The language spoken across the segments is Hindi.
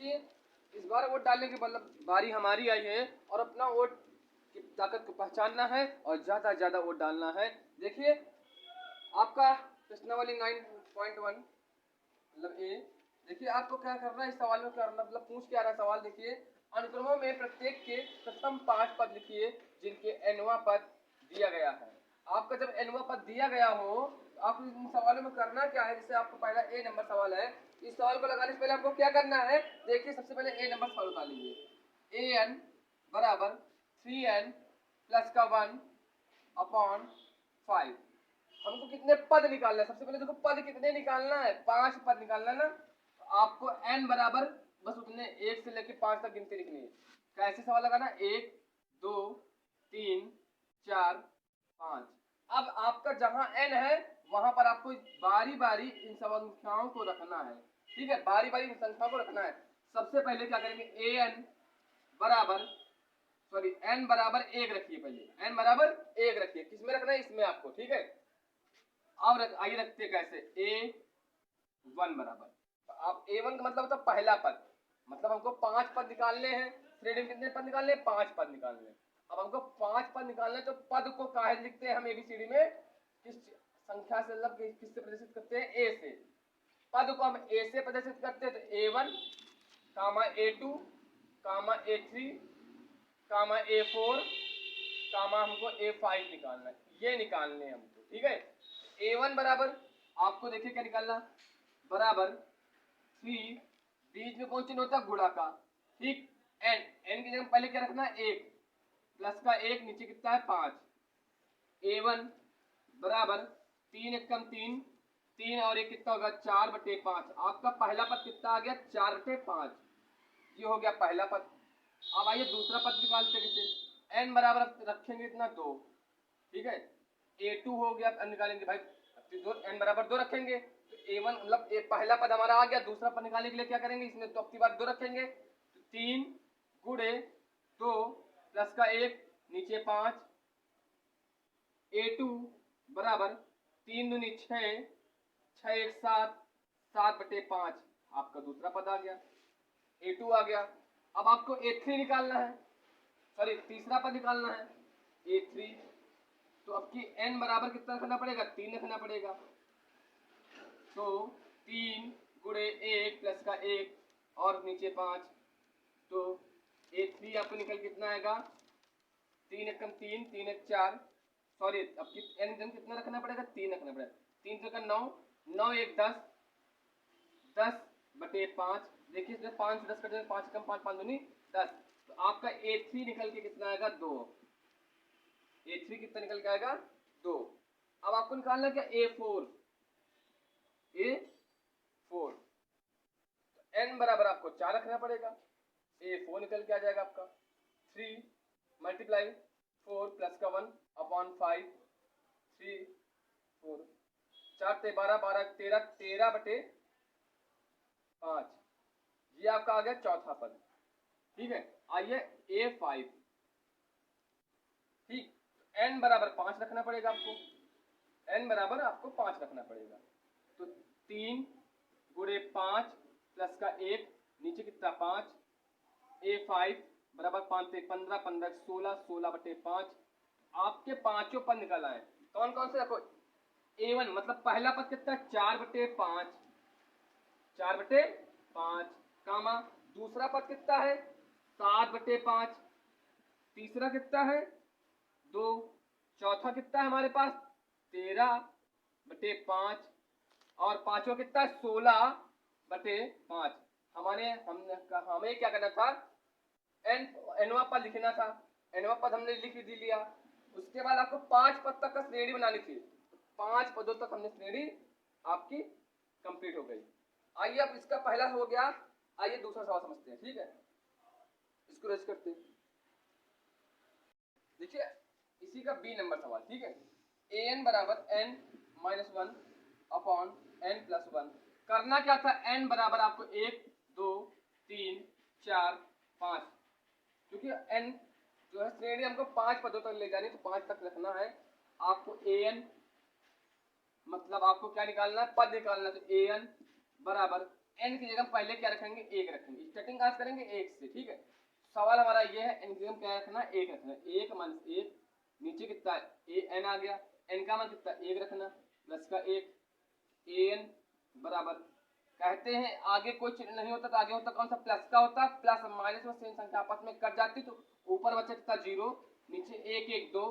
देखिए इस बार वोट डालने की मतलब बारी हमारी आई है और अपना वोट की ताकत को पहचानना है और ज़्यादा से ज़्यादा वोट डालना है। देखिए आपका प्रश्नावली 9.1 मतलब ए, देखिए आपको क्या करना है इस सवाल में, क्या मतलब पूछ क्या रहा है सवाल। देखिए अनुक्रमों में प्रत्येक के प्रथम 5 पद लिखिए जिनके nवां पद दिया गया है। आपका जब nवां पद दिया गया हो तो आपको इन सवालों में करना क्या है। जैसे आपको पहला ए नंबर सवाल है, इस सवाल को लगाने से पहले आपको क्या करना है। देखिए सबसे पहले ए नंबर सवाल उठा लीजिए। an बराबर 3n प्लस का 1 अपॉन 5। हमको कितने पद निकालना है। सबसे पहले देखो पद कितने निकालना है, 5 पद निकालना है ना। तो आपको n बराबर बस उतने 1 से लेके 5 तक गिनती लिखनी है। कैसे सवाल लगाना, 1 2 3 4 5। अब आपका जहां n है वहां पर आपको बारी बारी इन संख्याओं को रखना है। ठीक है, बारी बारी इन संख्याओं को रखना है। सबसे पहले क्या करेंगे, an बराबर n बराबर 1 रखिए। पहले n बराबर 1 रखिए, किसमें रखना है, इसमें आपको। ठीक है, अब आइए रखते कैसे, a1 बराबर, तो आप a1 का मतलब होता है पहला पद। मतलब हमको 5 पद निकालने हैं। श्रेणी में कितने पद निकालने हैं, 5 पद निकालने हैं। अब हमको 5 पद निकालने हैं, तो पद को काहे लिखते हैं हम एबीसीडी में, किस संख्या से मतलब किससे प्रदर्शित करते हैं, ए से। पद को हम ए से प्रदर्शित करते हैं, तो a1 कामा a2 कामा a3 कामा a4 कामा हमको a5 निकालना है। ये निकालने हैं हमको। ठीक है, a1 बराबर आपको देखिए क्या निकालना, बराबर 3, बीच में कौन चिन्ह होता है, गुणा का। ठीक, n की जगह पहले क्या रखना है, 1 प्लस का 1, नीचे कितना है 5। a1 बराबर 3 एकम 3, 3 और 1 कितना होगा 4/5। आपका पहला पद कितना आ गया, 4/5। ये हो गया पहला पद। अब आइए दूसरा पद निकालते कैसे, n बराबर रखेंगे इतना 2। ठीक है, a2 हो गया, अब निकालेंगे भाई n बराबर 2 रखेंगे, तो a1 मतलब पहला पद हमारा आ गया। दूसरा पद निकालने के लिए क्या करेंगे, इसमें तो अब की बार 2 रखेंगे, तो 3 गुणे 2 प्लस का 1 नीचे 5। a2 बराबर 3 दूनी 6, 6 1 7, 7/5 आपका दूसरा पद आ गया, a2 आ गया। अब आपको a3 निकालना है, सॉरी तीसरा पद निकालना है, a3। तो अब की n बराबर कितना रखना पड़ेगा, 3 रखना पड़ेगा। तो 3 गुणे 1 प्लस का 1 और नीचे 5, तो a3 आपको निकल कितना आएगा, 3 एकम 3, 3 1 4, सॉरी अब की n कितना रखना पड़ेगा, 3 रखना पड़ेगा। 3 से 9, 9 1 10, 10/5। देखिए इसमें 5 से 10 कटेगा, 5 कम 5 5 दूनी 10। तो आपका a3 निकल के कितना आएगा, 2। a3 कितना निकल के आएगा, 2। अब आपको निकालना क्या, a4। a4 तो n बराबर आपको 4 रखना पड़ेगा, a4 निकल के आ जाएगा आपका 3 मल्टीप्लाई 4 प्लस का 1 अपॉन 5, 3 4 4 से 12, 12 13, 13/5। ये आपका आ गया चौथा पद। ठीक है, आइए a5। ठीक, n बराबर 5 रखना पड़ेगा आपको, n बराबर आपको 5 रखना पड़ेगा। तो 3 गुणे 5 प्लस का 1 नीचे कितना 5, a5 बराबर 5 से 15, 15 16, 16/5। आपके पांचों पद निकल आए। कौन कौन से, देखो a1 मतलब पहला पद कितना, 4/5, 4/5 कामा दूसरा पद कितना है, 7/5, तीसरा कितना है 2, चौथा कितना है हमारे पास 13/5 और पांचवा कितना है 16/5। हमें क्या करना था, nवां पद लिखना था। nवां पद हमने लिख लिया। उसके बाद आपको 5 पद तक का श्रेणी बनानी थी। 5 पदों तक हमने श्रेणी आपकी कंप्लीट हो गई। आइए अब इसका पहला हो गया, आइए दूसरा सवाल समझते हैं। ठीक है, इसको रेस करते हैं। देखिए इसी का बी नंबर सवाल। ठीक है, an बराबर n - 1 अपॉन n प्लस 1। करना क्या था, n बराबर आपको 1 2 3 4 5, क्योंकि n जो है श्रेणी हमको 5 पदों तक ले जानी, तो 5 तक रखना है आपको। an मतलब आपको क्या निकालना है, पद निकालना है। तो an बराबर n की जगह पहले क्या रखेंगे, 1 रखेंगे। स्टार्टिंग कहाँ से करेंगे, 1 से। ठीक है, सवाल हमारा ये है n की जगह क्या रखना है, 1 रखना है। 1 माइनस 1, नीचे कितना n आ गया, n का मान कितना 1 रखना, प्लस का 1 an बराबर, कहते हैं आगे कोई चिन्ह नहीं होता तो आगे होता कौन सा, प्लस का होता। प्लस माइनस में सेम संख्या आपस में कट जाती तो ऊपर बचा कितना 0, नीचे 1 1 2,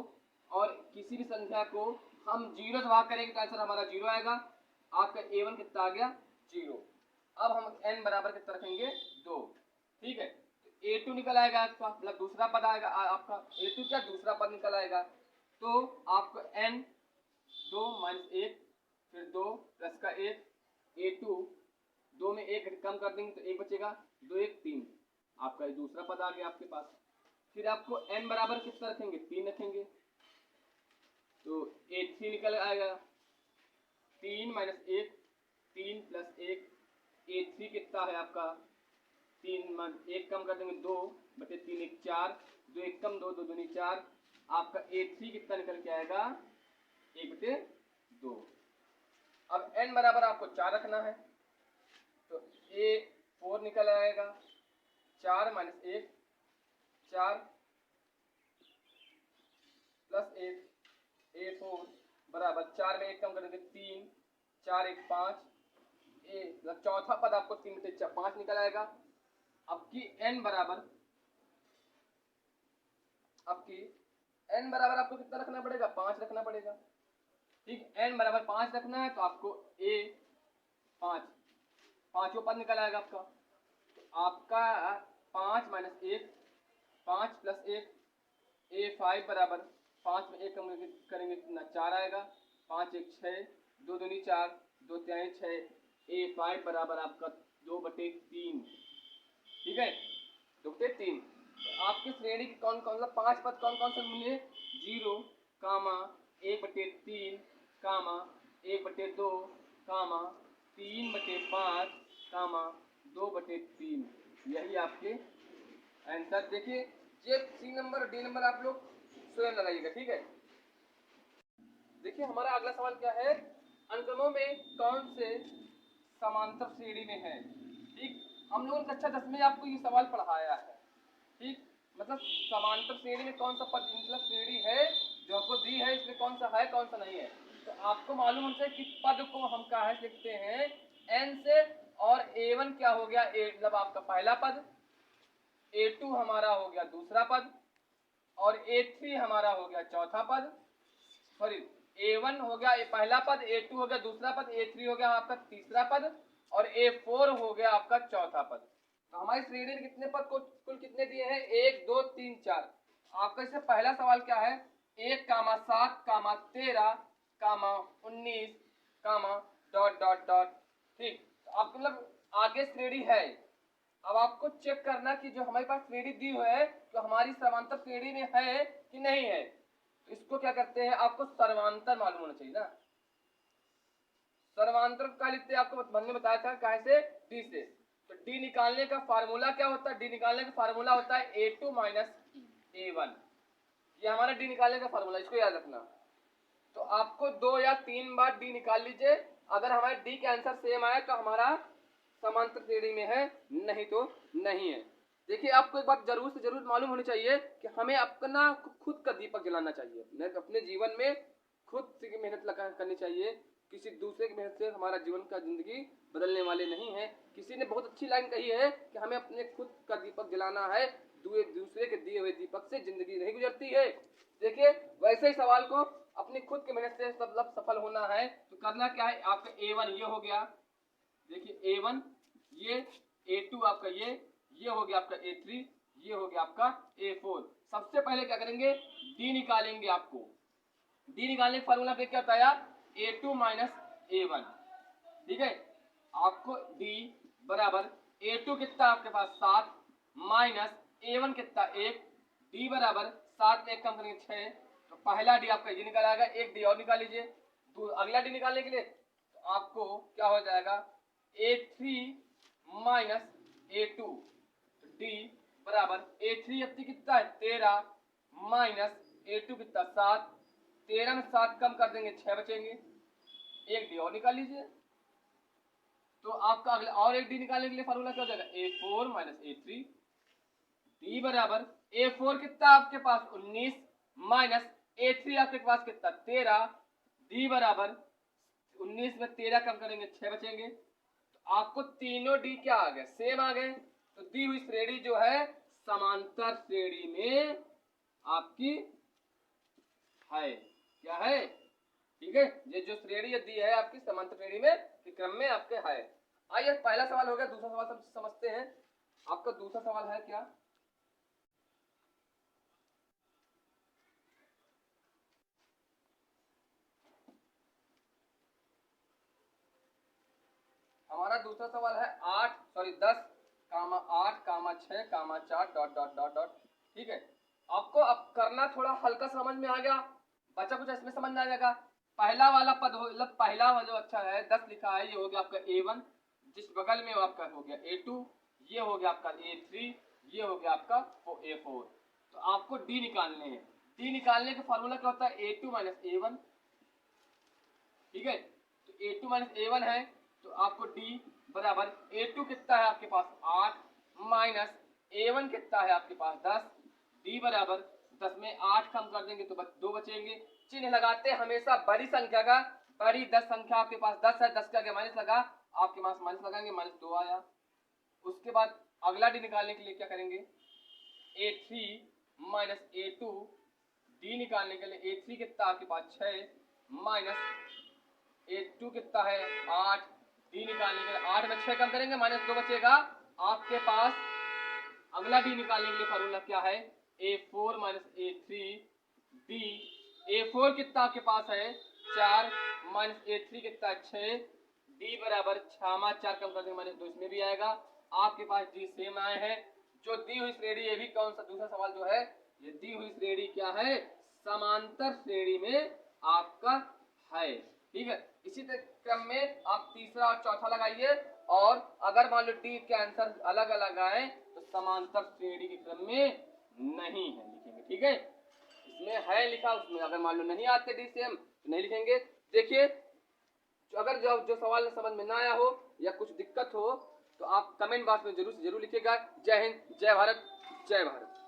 और किसी भी संख्या को हम 0 से भाग करेंगे तो आंसर हमारा 0 आएगा। आपका a1 कितना आ गया, 0। अब हम n बराबर कितना रखेंगे, 2। ठीक है, तो a2 निकल आएगा आपका, मतलब दूसरा पद आएगा आपका। a2 क्या, दूसरा पद निकल आएगा। तो आपको n 2 माइनस 1 फिर 2 प्लस का 1, a2 2 में 1 कम कर देंगे तो 1 बचेगा, 2 1 3, आपका ये दूसरा पद आ गया आपके पास। फिर आपको n बराबर कितना रखेंगे, 3 रखेंगे, तो a3 निकल आएगा। 3 माइनस 1 3 प्लस 1, a3 कितना है आपका, 3 1 कम कर देंगे 2 बटे 3 1 4, 2 1 कम 2 2 दूनी 4, आपका a3 कितना निकल के आएगा, 1 बटे 2। अब n बराबर आपको 4 रखना है तो a4 निकल आएगा। 4 माइनस 1 4 प्लस 1, a4 बराबर 4 में 1 कम करेंगे 3 4 1 5, चौथा पद आपको 3 बटे 5 निकल आएगा। अब की n बराबर आपको कितना रखना पड़ेगा, 5 रखना पड़ेगा। ठीक, n बराबर 5 रखना है तो आपको a 5 पांचों पद निकल आएगा आपका। तो आपका 5 माइनस 1 5 प्लस 1, a5 बराबर 5 में 1 कम करेंगे कितना 4 आएगा, 5 1 6, 2 दूनी 4, 2 3 6, a5 बराबर आपका 2 बटे 3। ठीक है, 2 बटे 3। तो आपकी श्रेणी की कौन कौन सा 5 पद कौन कौन से मिले, 0 कामा 1 बटे 3 कामा 1 बटे 2 कामा 3 बटे 5 कामा 2 बटे 3, यही आपके आंसर। देखिए ये सी नंबर डी नंबर आप लोग स्वयं लगाइएगा। ठीक है, देखिए हमारा अगला सवाल क्या है, अनुक्रमों में कौन से समांतर श्रेणी में है। ठीक, हम लोगों ने कक्षा 10 में आपको ये सवाल पढ़ाया है। ठीक, मतलब समांतर श्रेणी में कौन सा पद, मतलब श्रेणी है जो आपको दी है, इसमें कौन सा है कौन सा नहीं है। तो आपको मालूम हमसे कि पद को हम कहा लिखते हैं n से, और a1 क्या हो गया, मतलब आपका पहला पद, a2 हमारा हो गया दूसरा पद, और a3 हमारा हो गया चौथा पद। सॉरी, a1 हो गया पहला पद, a2 हो गया दूसरा पद, a3 हो गया आपका तीसरा पद, और a4 हो गया आपका चौथा पद। तो हमारी श्रेणी में कितने पद को कुल कितने दिए हैं, 1 2 3 4। आपका इससे पहला सवाल क्या है, 1 कामा 7 कामा 13 कामा 19 कामा डॉट डॉट डॉट। ठीक, तो आप मतलब आगे श्रेणी है। अब आपको चेक करना कि जो हमारे पास श्रेणी दी हुई है तो हमारी सर्वांतर श्रेणी में है कि नहीं है। तो इसको क्या करते हैं, आपको सर्वांतर मालूम होना चाहिए ना। सर्वांतर का लिखते हैं, आपको मैंने बताया था कैसे, डी से। तो डी निकालने का फार्मूला क्या होता है, डी निकालने का फार्मूला होता है a2 माइनस a1। ये हमारा डी निकालने का फार्मूला, इसको याद रखना। तो आपको 2 या 3 बार डी निकाल लीजिए, अगर हमारे डी के आंसर सेम आए तो हमारा समांतर श्रेणी में है, नहीं तो नहीं है। देखिए आपको एक बात जरूर से जरूर मालूम होनी चाहिए कि हमें अपना खुद का दीपक जलाना चाहिए। अपने जीवन में खुद से मेहनत करनी चाहिए, किसी दूसरे की मेहनत से हमारा जीवन का जिंदगी बदलने वाले नहीं है। किसी ने बहुत अच्छी लाइन कही है कि हमें अपने खुद का दीपक जलाना है, दूसरे के दिए हुए दीपक से जिंदगी नहीं गुजरती है। देखिए वैसे ही सवाल को अपनी खुद की मेहनत से मतलब सफल होना है तो करना क्या है, आपका a1 ये हो गया, देखिए a1 ये, a2 आपका ये हो गया आपका a3, ये हो गया आपका a4। सबसे पहले क्या करेंगे, d निकालेंगे। आपको d निकालने का फार्मूला पे क्या बताया, a2 माइनस a1। ठीक है, आपको d बराबर a2 कितना आपके पास 7 माइनस a1 कितना 1, d बराबर 7 में 1 कम करेंगे 6, तो पहला d आपका ये निकल आएगा। एक d और निकाल लीजिए, तो अगला d निकालने के लिए तो आपको क्या हो जाएगा, a3 माइनस a2, d बराबर a3 अपनी कितना है 13 माइनस a2 कितना 7, 13 में 7 कम कर देंगे 6 बचेंगे। एक d और निकाल लीजिए, तो आपका अगला और एक डी निकालने के लिए फार्मूला क्या हो जाएगा, A4 माइनस A3, डी बराबर A4 कितना आपके पास 19 माइनस A3 आपके पास कितना 13, डी बराबर 19 में 13 कम करेंगे 6 बचेंगे। तो आपको तीनों डी क्या आ गए, सेम आ गए। तो दी हुई श्रेणी जो है समांतर श्रेणी में आपकी है, क्या है, ठीक है। ये जो श्रेणी दी है आपकी समांतर श्रेणी में के क्रम में आपके है। आइए पहला सवाल हो गया, दूसरा सवाल समझते हैं। आपका दूसरा सवाल है क्या, हमारा दूसरा सवाल है 10 कामा 8 कामा 6 कामा 4 डॉट डॉट डॉट डॉट, ठीक है। आपको अब करना थोड़ा हल्का समझ में आ गया, बच्चा कुछ इसमें समझ में आ जाएगा। पहला वाला पद हो, मतलब पहला जो अच्छा है 10 लिखा है, ये हो गया आपका A1, जिस बगल में आपका हो गया A2, ये हो गया आपका A3, ये हो गया आपका A4। तो आपको डी निकालने हैं। डी निकालने का फॉर्मूला क्या होता है, A2 माइनस A1, ठीक है। तो A2 माइनस A1 है, तो आपको D बराबर A2 कितना है आपके पास 8 माइनस A1 कितना है आपके पास 10, D बराबर 10 में 8 कम कर देंगे तो 2 बचेंगे। चिन्ह लगाते हैं हमेशा बड़ी संख्या का, बड़ी 10 संख्या आपके पास 10 है, 10 के आगे माइनस लगा, आपके पास माइनस लगाएंगे, -2 आया। उसके बाद अगला डी निकालने के लिए क्या करेंगे, A3 माइनस A2, डी निकालने के लिए A3 कितना आपके पास 6 माइनस A2 कितना है 8, डी निकालने के लिए 8 में 6 कम करेंगे, -2 बचेगा आपके पास। अगला डी निकालने के लिए फॉर्मूला क्या है, A4 minus A3, D A4 कितना आपके पास है 4 माइनस A3 कितना 6, डी बराबर 6 में 4 कम कर देंगे -2, इसमें भी आएगा। आपके पास डी सेम आए हैं। जो दी हुई श्रेणी, ये भी कौन सा दूसरा सवाल जो है, ये दी हुई श्रेणी क्या है, समांतर श्रेणी में आपका है, ठीक है। इसी क्रम में आप तीसरा और चौथा लगाइए, और अगर मान लो डी के आंसर अलग अलग आए तो समांतर श्रेणी के क्रम में नहीं है लिखेंगे, ठीक है। इसमें है लिखा, उसमें अगर मान लो नहीं आते डी सेम तो नहीं लिखेंगे। देखिए अगर जो सवाल समझ में ना आया हो या कुछ दिक्कत हो तो आप कमेंट बॉक्स में जरूर से जरूर लिखिएगा। जय हिंद, जय भारत, जय भारत।